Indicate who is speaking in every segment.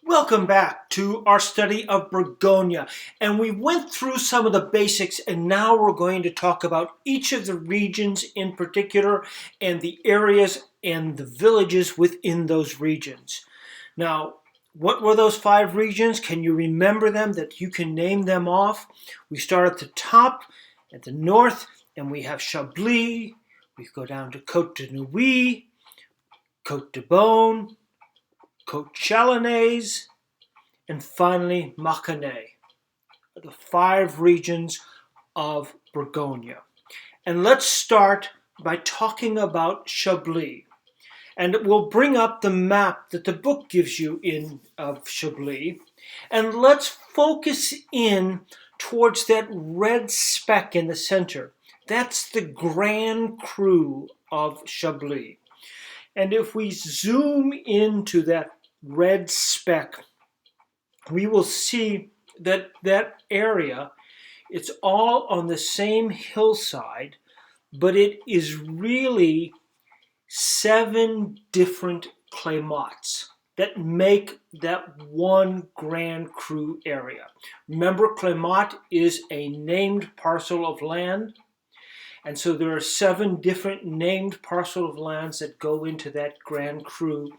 Speaker 1: Welcome back to our study of Bourgogne, and we went through some of the basics, and now we're going to talk about each of the regions in particular and the areas and the villages within those regions. Now, what were those 5 regions? Can you remember them, that you can name them off? We start at the top, at the north, and we have Chablis. We go down to Côte de Nuit, Côte de Beaune, Côte Chalonnaise, and finally Mâconnais, the 5 regions of Bourgogne. And let's start by talking about Chablis. And we'll bring up the map that the book gives you of Chablis. And let's focus in towards that red speck in the center. That's the Grand Cru of Chablis. And if we zoom into that red speck, we will see that that area, it's all on the same hillside, but it is really 7 different clémots that make that one Grand Cru area. Remember, clémot is a named parcel of land, and so there are 7 different named parcel of lands that go into that Grand Cru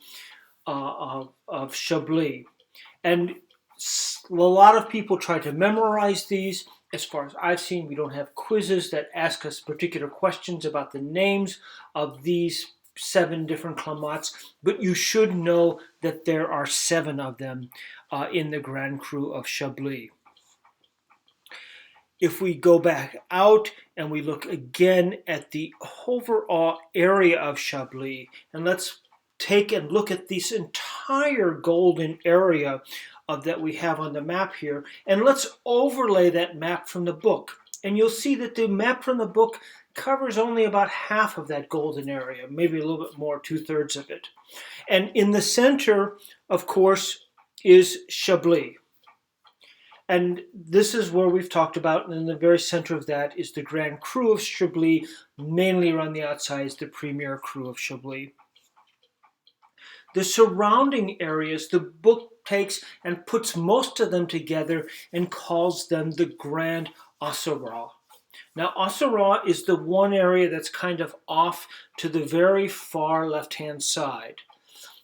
Speaker 1: of Chablis. And a lot of people try to memorize these. As far as I've seen, we don't have quizzes that ask us particular questions about the names of these 7 different clémots, but you should know that there are 7 of them in the Grand Cru of Chablis. If we go back out and we look again at the overall area of Chablis, and let's take and look at this entire golden area that we have on the map here, and let's overlay that map from the book. And you'll see that the map from the book covers only about half of that golden area, maybe a little bit more, 2/3 of it. And in the center, of course, is Chablis. And this is where we've talked about, and in the very center of that is the Grand Cru of Chablis. Mainly around the outside is the Premier Cru of Chablis. The surrounding areas, the book takes and puts most of them together and calls them the Grand Auxerrois. Now, Auxerrois is the one area that's kind of off to the very far left-hand side.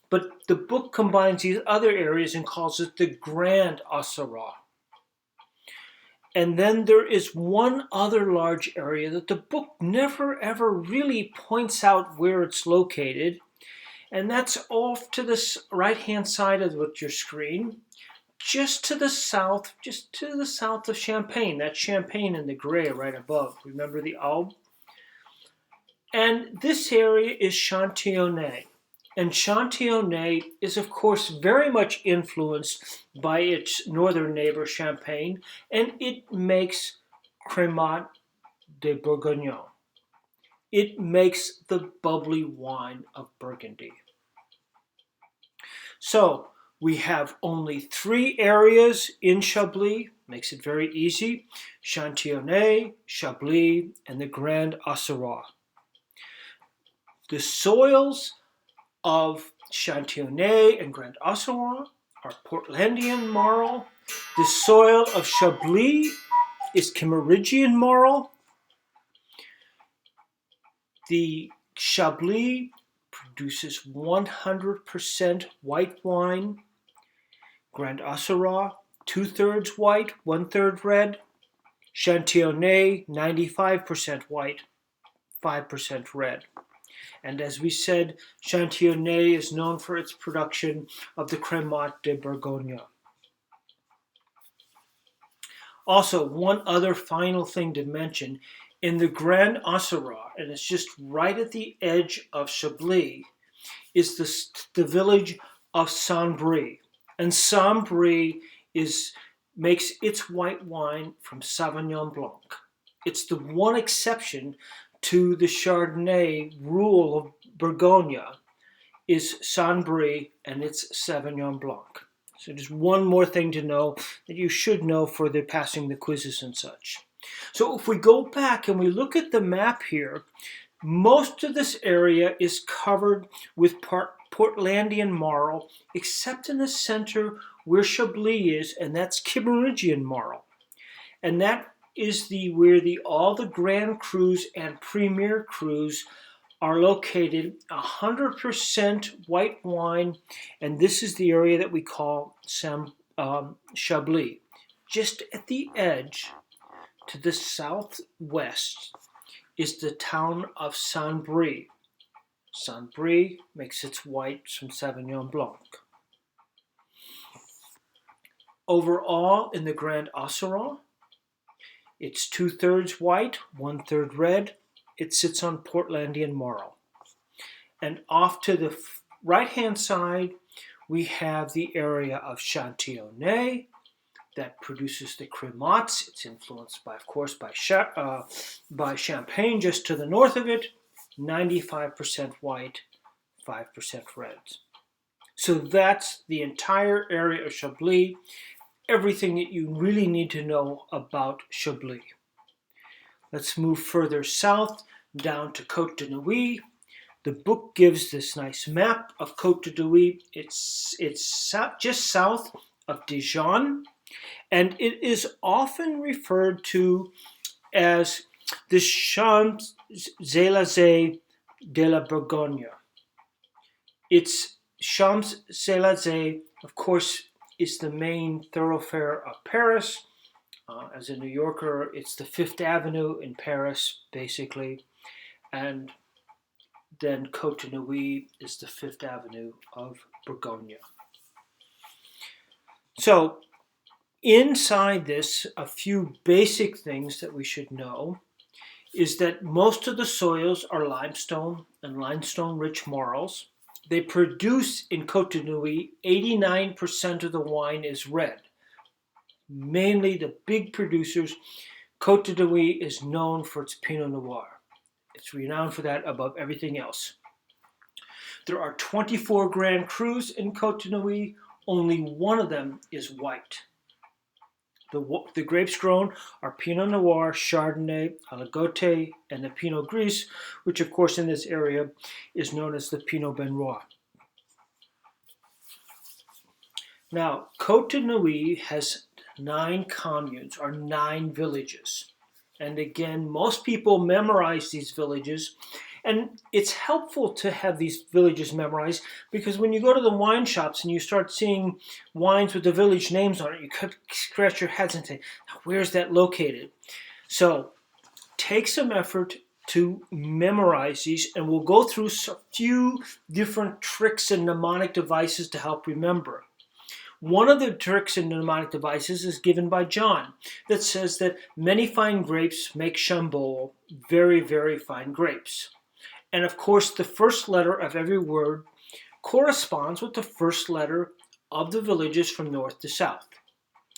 Speaker 1: But the book combines these other areas and calls it the Grand Auxerrois. And then there is one other large area that the book never ever really points out where it's located. And that's off to the right-hand side of your screen, just to the south of Champagne. That's Champagne in the gray right above. Remember the Aube? And this area is Chantilly. And Chantilly is, of course, very much influenced by its northern neighbor, Champagne, and it makes Crémant de Bourgogne. It makes the bubbly wine of Burgundy. So we have only 3 areas in Chablis, makes it very easy: Chantilly, Chablis, and the Grand Auxerrois. The soils of Chantilly and Grand Auxerrois are Portlandian marl. The soil of Chablis is Kimmeridgian marl. The Chablis produces 100% white wine. Grand Auxerrois, 2/3 white, 1/3 red. Chantilly, 95% white, 5% red. And as we said, Chantilly is known for its production of the Crémant de Bourgogne. Also, one other final thing to mention, in the Grand Auxerrois, and it's just right at the edge of Chablis, is the village of Saint-Brie. And Saint-Brie makes its white wine from Sauvignon Blanc. It's the one exception to the Chardonnay rule of Bourgogne is Saint-Brie and its Sauvignon Blanc. So just one more thing to know that you should know for passing the quizzes and such. So if we go back and we look at the map here, most of this area is covered with Portlandian marl, except in the center where Chablis is, and that's Kimmeridgian marl. And that is where all the Grand Crus and Premier Crus are located. 100% white wine, and this is the area that we call Chablis. Just at the edge, to the southwest, is the town of Saint-Brie. Saint-Brie makes its whites from Sauvignon Blanc. Overall, in the Grand Auxerrois, it's 2/3 white, 1/3 red. It sits on Portlandian marl. And off to the right-hand side, we have the area of Chantillonnay that produces the Cremats. It's influenced, of course, by Champagne just to the north of it. 95% white, 5% reds. So that's the entire area of Chablis, everything that you really need to know about Chablis. Let's move further south down to Côte de Nuits. The book gives this nice map of Côte de Nuits. It's just south of Dijon, and it is often referred to as the Champs-Élysées de la Bourgogne. It's Champs-Élysées, of course, is the main thoroughfare of Paris. As a New Yorker, it's the Fifth Avenue in Paris, basically. And then Côte de Nuits is the Fifth Avenue of Bourgogne. So, inside this, a few basic things that we should know is that most of the soils are limestone and limestone-rich marls. They produce in Côte de Nuits, 89% of the wine is red. Mainly the big producers. Côte de Nuits is known for its Pinot Noir. It's renowned for that above everything else. There are 24 Grand Crus in Côte de Nuits. Only one of them is white. The grapes grown are Pinot Noir, Chardonnay, Aligoté, and the Pinot Gris, which of course in this area is known as the Pinot Benoit. Now, Côte de Nuits has 9 communes, or 9 villages. And again, most people memorize these villages, and it's helpful to have these villages memorized because when you go to the wine shops and you start seeing wines with the village names on it, you could scratch your heads and say, where's that located? So take some effort to memorize these, and we'll go through a few different tricks and mnemonic devices to help remember. One of the tricks and mnemonic devices is given by John that says that many fine grapes make Chambolle very, very fine grapes. And of course, the first letter of every word corresponds with the first letter of the villages from north to south.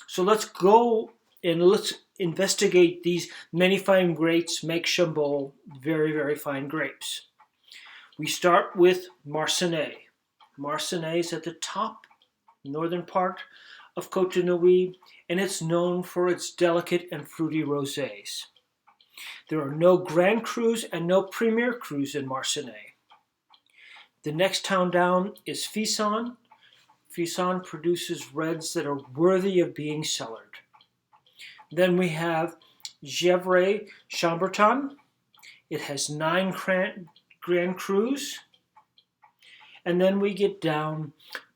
Speaker 1: So let's go and let's investigate these many fine grapes make Chambolle very, very fine grapes. We start with Marsanais. Marsanais is at the top northern part of Côte de Nuits, and it's known for its delicate and fruity rosés. There are no Grand Crus and no Premier Crus in Marsanais. The next town down is Fisson. Fisson produces reds that are worthy of being cellared. Then we have Gevrey-Chambertin. It has 9 Grand Crus. And then we get down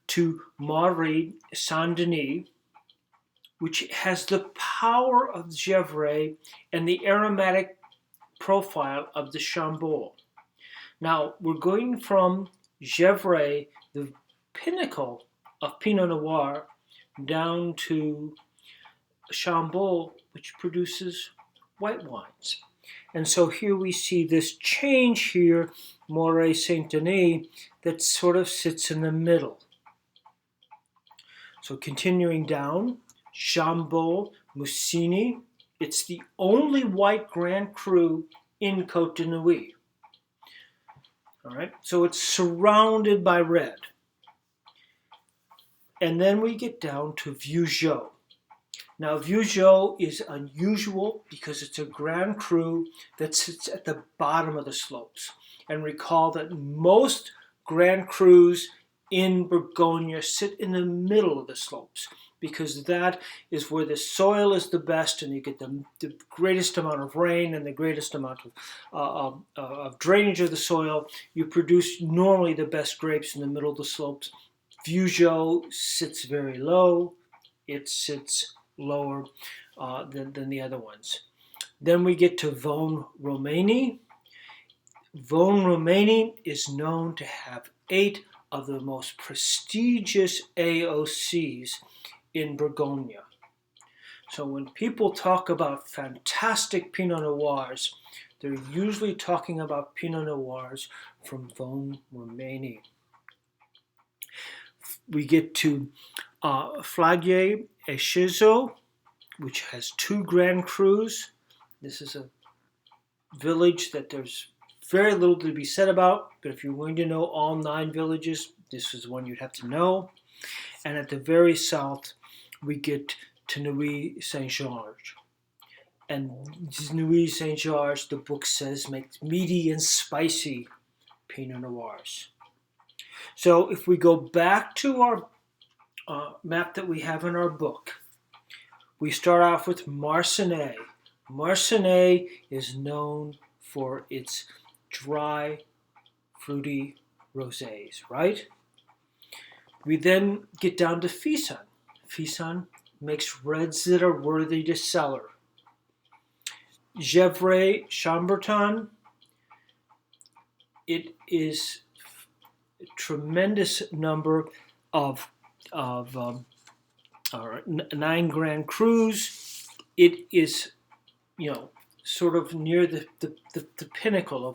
Speaker 1: to Marie Saint-Denis, which has the power of Gevrey and the aromatic profile of the Chambolle. Now, we're going from Gevrey, the pinnacle of Pinot Noir, down to Chambolle, which produces white wines. And so here we see this change here, Marie Saint-Denis, that sort of sits in the middle. So continuing down, Chambolle, Musigny. It's the only white Grand Cru in Côte de Nuits. All right, so it's surrounded by red. And then we get down to Vougeot. Now, Vougeot is unusual because it's a Grand Cru that sits at the bottom of the slopes. And recall that most Grand Crus in Bourgogne sit in the middle of the slopes, because that is where the soil is the best and you get the greatest amount of rain and the greatest amount of drainage of the soil. You produce normally the best grapes in the middle of the slopes. Vougeot sits very low. It sits lower than the other ones. Then we get to Vosne Romanée. Vosne Romanée is known to have 8 of the most prestigious AOCs in Bourgogne. So when people talk about fantastic Pinot Noirs, they're usually talking about Pinot Noirs from Vosne Romanée. We get to Flaguier et Chezeaux, which has 2 Grand Crus. This is a village that there's very little to be said about, but if you're going to know all 9 villages, this is one you'd have to know. And at the very south, we get to Nuits Saint-Georges. And Nuits Saint-Georges, the book says, makes meaty and spicy Pinot Noirs. So if we go back to our map that we have in our book, we start off with Marsanne. Marsanne is known for its dry, fruity rosés, right? We then get down to Fisson. Fisson makes reds that are worthy to cellar. Gevrey Chambertin, it is a tremendous number of 9 Grand Crus. It is, sort of near the pinnacle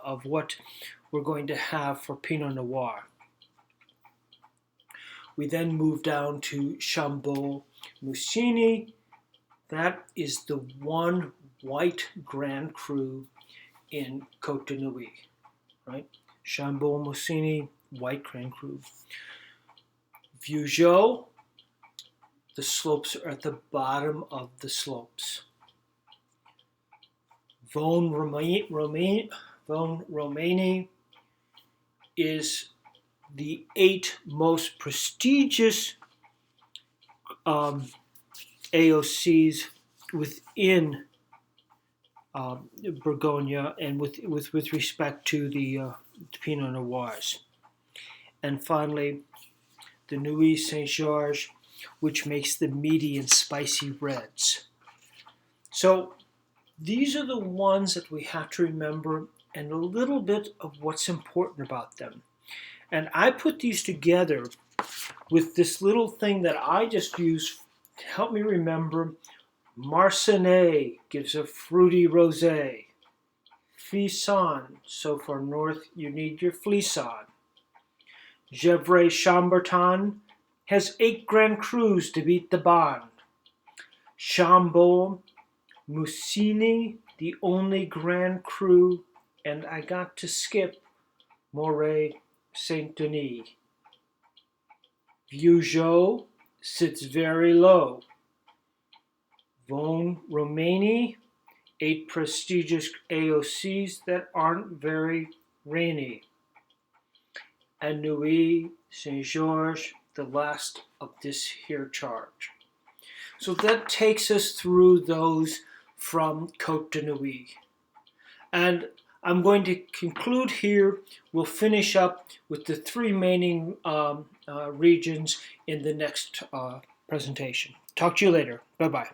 Speaker 1: of what we're going to have for Pinot Noir. We then move down to Chambolle-Musigny. That is the one white Grand Cru in Côte de Nuits, right? Chambolle-Musigny, white Grand Cru. Vougeot, the slopes are at the bottom of the slopes. Vosne Romanée is the 8 most prestigious AOCs within Bourgogne and with respect to the Pinot Noirs. And finally, the Nuits Saint-Georges, which makes the meaty and spicy reds. So these are the ones that we have to remember, and a little bit of what's important about them. And I put these together with this little thing that I just use to help me remember. Marsanne gives a fruity rosé. Fisson, so far north you need your Flisson. Gevrey Chambertin has 8 Grand Crus to beat the bond. Chambolle-Musigny, the only Grand Cru, and I got to skip Moret Saint-Denis. Vougeot sits very low. Vosne Romanée, 8 prestigious AOCs that aren't very rainy. And Nuits Saint-Georges, the last of this here chart. So that takes us through those from Côte de Nuits. And I'm going to conclude here. We'll finish up with the 3 remaining regions in the next presentation. Talk to you later. Bye-bye.